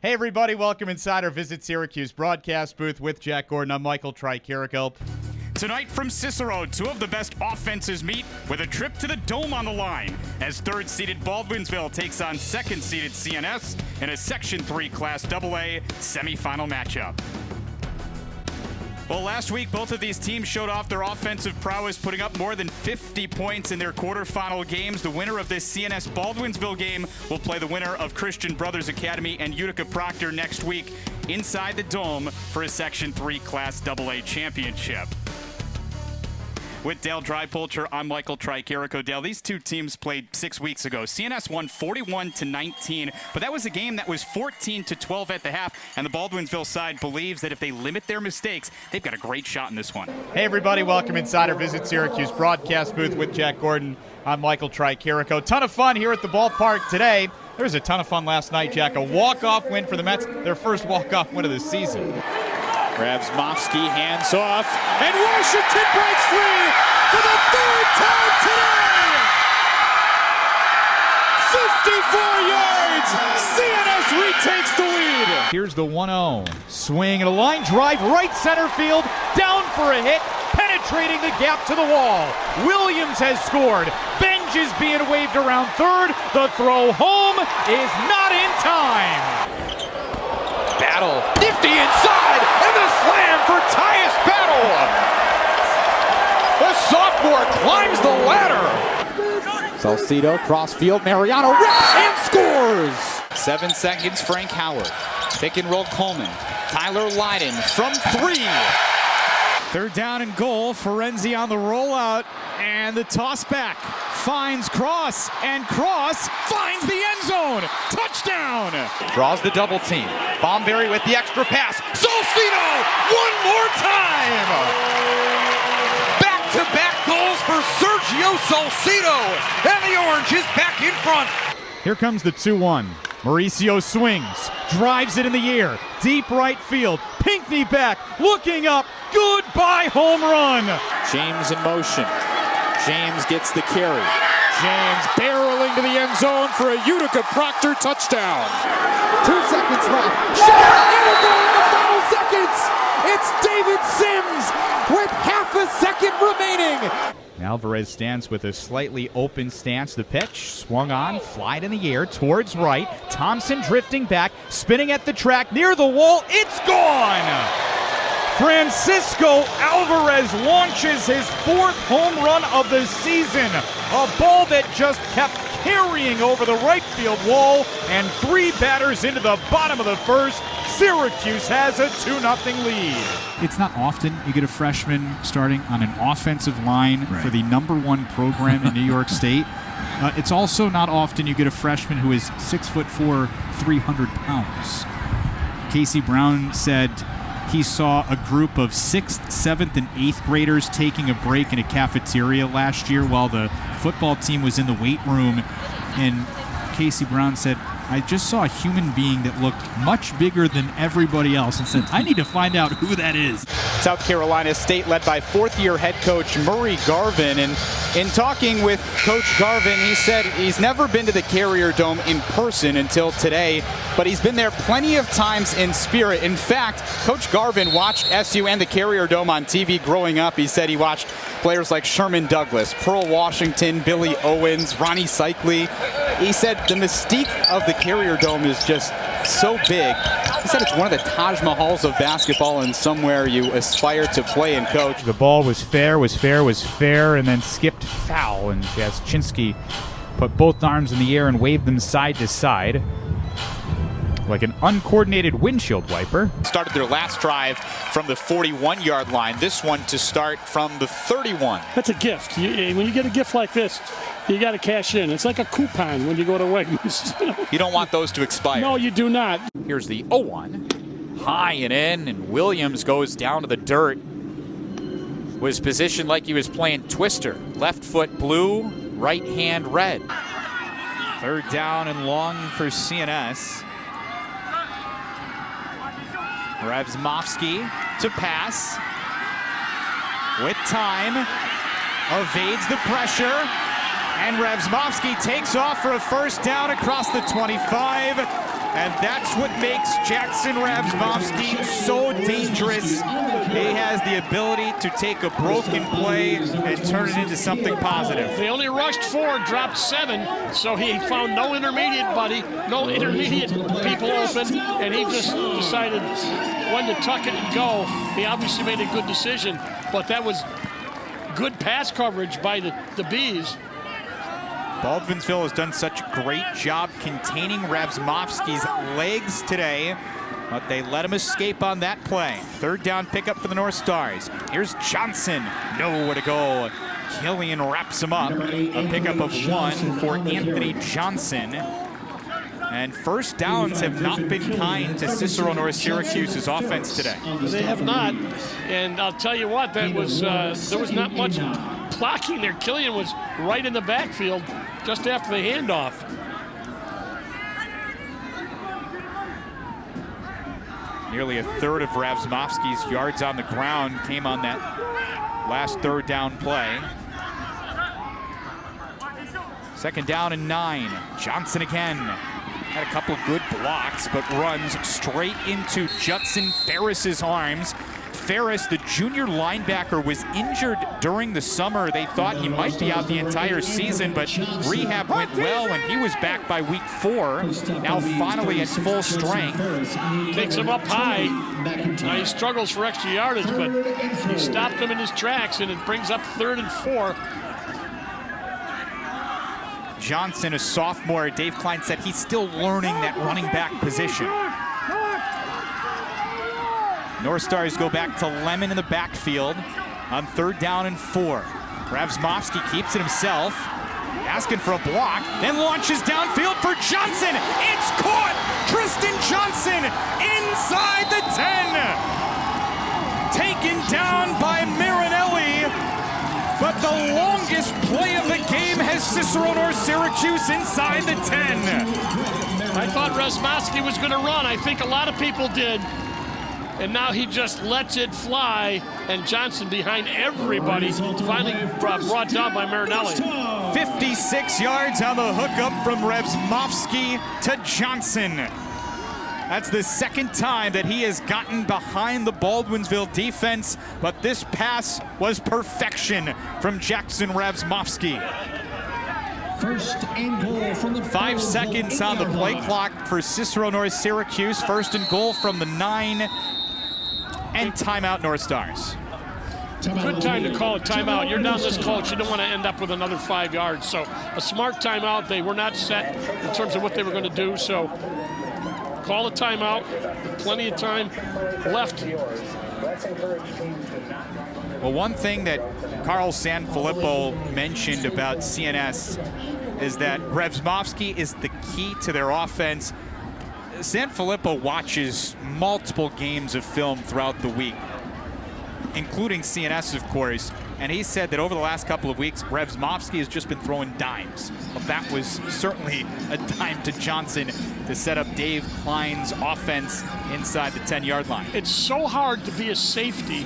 Hey everybody, welcome inside our Visit Syracuse broadcast booth with Jack Gordon. I'm Michael Tricarico. Tonight from Cicero, two of the best offenses meet with a trip to the Dome on the line as third-seeded Baldwinsville takes on second-seeded CNS in a Section 3 Class AA semifinal matchup. Well, last week, both of these teams showed off their offensive prowess, putting up more than 50 points in their quarterfinal games. The winner of this CNS Baldwinsville game will play the winner of Christian Brothers Academy and Utica Proctor next week inside the Dome for a Section 3 Class AA championship. With Dale Drypulcher, I'm Michael Tricarico. Dale, these two teams played 6 weeks ago. CNS won 41-19, but that was a game that was 14-12 at the half, and the Baldwinsville side believes that if they limit their mistakes, they've got a great shot in this one. Hey everybody, welcome inside our Visit Syracuse broadcast booth with Jack Gordon. I'm Michael Tricarico. Ton of fun here at the ballpark today. There was a ton of fun last night, Jack. A walk-off win for the Mets, their first walk-off win of the season. Ravsmovsky hands off, and Washington breaks free for the third time today! 54 yards! CNS retakes the lead! Here's the 1-0. Swing and a line drive, right center field, down for a hit, penetrating the gap to the wall. Williams has scored. Benj is being waved around third. The throw home is not in time. Battle, nifty inside, and the slam for Tyus Battle! The sophomore climbs the ladder! Salcido, crossfield, Mariano rips and scores! 7 seconds, Frank Howard. Pick and roll Coleman. Tyler Lydon from 3. Third down and goal. Ferenzi on the rollout, and the toss back finds Cross, and Cross finds the end zone. Touchdown! Draws the double team. Bomberry with the extra pass. Salcido! One more time! Back-to-back goals for Sergio Salcido, and the Orange is back in front. Here comes the 2-1. Mauricio swings, drives it in the air, deep right field. Pinckney back, looking up, goodbye home run. James in motion. James gets the carry. James barreling to the end zone for a Utica Proctor touchdown. 2 seconds left. Shot and a goal in the final seconds. It's David Sims with half a second remaining. Alvarez stands with a slightly open stance. The pitch swung on, flied in the air towards right. Thompson drifting back, spinning at the track near the wall. It's gone! Francisco Alvarez launches his 4th home run of the season. A ball that just kept carrying over the right field wall, and 3 batters into the bottom of the first. Syracuse has a 2-0 lead. It's not often you get a freshman starting on an offensive line for the #1 program in New York State. It's also not often you get a freshman who is 6'4", 300 pounds. Casey Brown said he saw a group of 6th, 7th, and 8th graders taking a break in a cafeteria last year while the football team was in the weight room. And Casey Brown said, I just saw a human being that looked much bigger than everybody else, and said, I need to find out who that is. South Carolina State led by 4th-year head coach Murray Garvin. And in talking with Coach Garvin, he said he's never been to the Carrier Dome in person until today, but he's been there plenty of times in spirit. In fact, Coach Garvin watched SU and the Carrier Dome on TV growing up. He said he watched players like Sherman Douglas, Pearl Washington, Billy Owens, Ronnie Cycli. He said the mystique of the Carrier Dome is just so big. He said it's one of the Taj Mahals of basketball and somewhere you aspire to play and coach. The ball was fair, and then skipped foul, and Jaschinski put both arms in the air and waved them side to side like an uncoordinated windshield wiper. Started their last drive from the 41-yard line. This one to start from the 31. That's a gift. When you get a gift like this, you got to cash in. It's like a coupon when you go to Wegmans. You don't want those to expire. No, you do not. Here's the 0-1. High and in, and Williams goes down to the dirt. Was positioned like he was playing Twister. Left foot blue, right hand red. Third down and long for CNS. Ravsmovsky to pass. With time. Evades the pressure. And Ravsmovsky takes off for a first down across the 25. And that's what makes Jackson Ravsmovsky so dangerous. He has the ability to take a broken play and turn it into something positive. They only rushed 4, dropped 7, so he found no intermediate people open, and he just decided when to tuck it and go. He obviously made a good decision, but that was good pass coverage by the Bees. Baldwinsville has done such a great job containing Ravsmovsky's legs today, but they let him escape on that play. Third down pickup for the North Stars. Here's Johnson, nowhere to go. Killian wraps him up. A pickup of 1 for Anthony Johnson. And first downs have not been kind to Cicero North Syracuse's offense today. They have not, and I'll tell you what, that was there was not much blocking there. Killian was right in the backfield just after the handoff. Nearly a third of Ravsmovsky's yards on the ground came on that last third down play. Second down and 9. Johnson again. Had a couple of good blocks, but runs straight into Judson Ferris's arms. Ferris, the junior linebacker, was injured during the summer. They thought he might be out the entire season, but rehab went well, and he was back by week 4. Now finally at full strength. Takes him up high. Now he struggles for extra yardage, but he stopped him in his tracks, and it brings up 3rd and 4. Johnson, a sophomore, Dave Klein said he's still learning that running back position. North Stars go back to Lemon in the backfield on 3rd down and 4. Ravsmovsky keeps it himself, asking for a block, then launches downfield for Johnson. It's caught! Tristan Johnson inside the 10. Taken down by Marinelli, but the longest play of the game has Cicero North Syracuse inside the 10. I thought Ravsmovsky was going to run. I think a lot of people did. And now he just lets it fly, and Johnson behind everybody, finally brought down by Marinelli. 56 yards on the hookup from Ravsmovsky to Johnson. That's the second time that he has gotten behind the Baldwinsville defense, but this pass was perfection from Jackson Ravsmovsky. 1st and goal from the 5 seconds on the play clock for Cicero North Syracuse. 1st and goal from the 9. And timeout, North Stars. Good time to call a timeout. You're down this close. You don't want to end up with another 5 yards. So a smart timeout. They were not set in terms of what they were going to do. So call a timeout. Plenty of time left. Well, one thing that Carl Sanfilippo mentioned about CNS is that Ravsmovsky is the key to their offense. Sanfilippo watches multiple games of film throughout the week, including CNS, of course, and he said that over the last couple of weeks, Ravsmovsky has just been throwing dimes. Well, that was certainly a dime to Johnson to set up Dave Klein's offense inside the 10-yard line. It's so hard to be a safety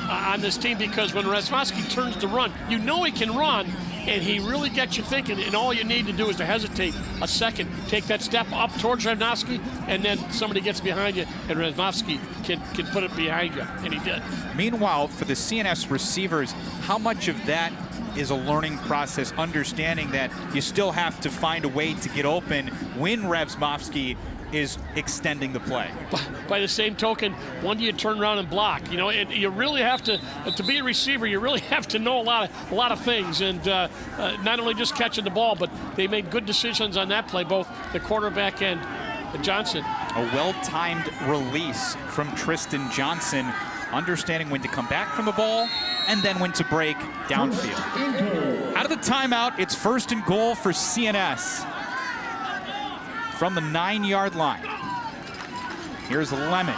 on this team because when Ravsmovsky turns to run, you know he can run, and he really gets you thinking, and all you need to do is to hesitate a second, take that step up towards Ravsmovsky, and then somebody gets behind you, and Ravsmovsky can put it behind you, and he did. Meanwhile, for the CNS receivers, how much of that is a learning process, understanding that you still have to find a way to get open when Ravsmovsky is extending the play? By the same token, when do you turn around and block? You know, you really have to be a receiver, you really have to know a lot of things, and not only just catching the ball, but they made good decisions on that play, both the quarterback and Johnson. A well-timed release from Tristan Johnson, understanding when to come back from the ball and then when to break downfield. Out of the timeout, it's 1st and goal for CNS. From the 9-yard line. Here's Lemon.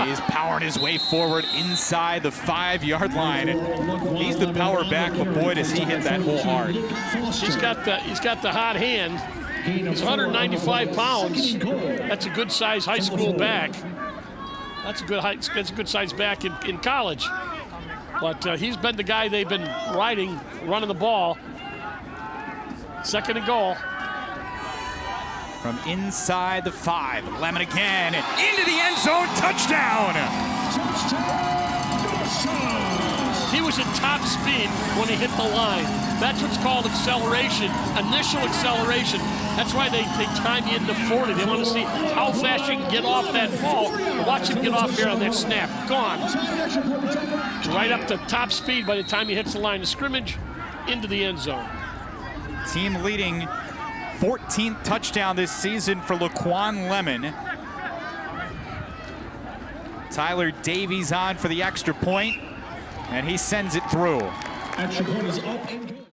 He's powering his way forward inside the 5-yard line. He's the power back, but boy, does he hit that hole hard. He's got the hot hand. He's 195 pounds. That's a good size high school back. That's a good size back in college. But he's been the guy they've been running the ball. 2nd and goal. from inside the 5. Lemon again, into the end zone, touchdown! He was at top speed when he hit the line. That's what's called acceleration, initial acceleration. That's why they time you into 40. They want to see how fast you can get off that ball. Watch him get off here on that snap. Gone. Right up to top speed by the time he hits the line of scrimmage, into the end zone. Team leading 14th touchdown this season for Laquan Lemon. Tyler Davies on for the extra point, and he sends it through. Extra point is up and good.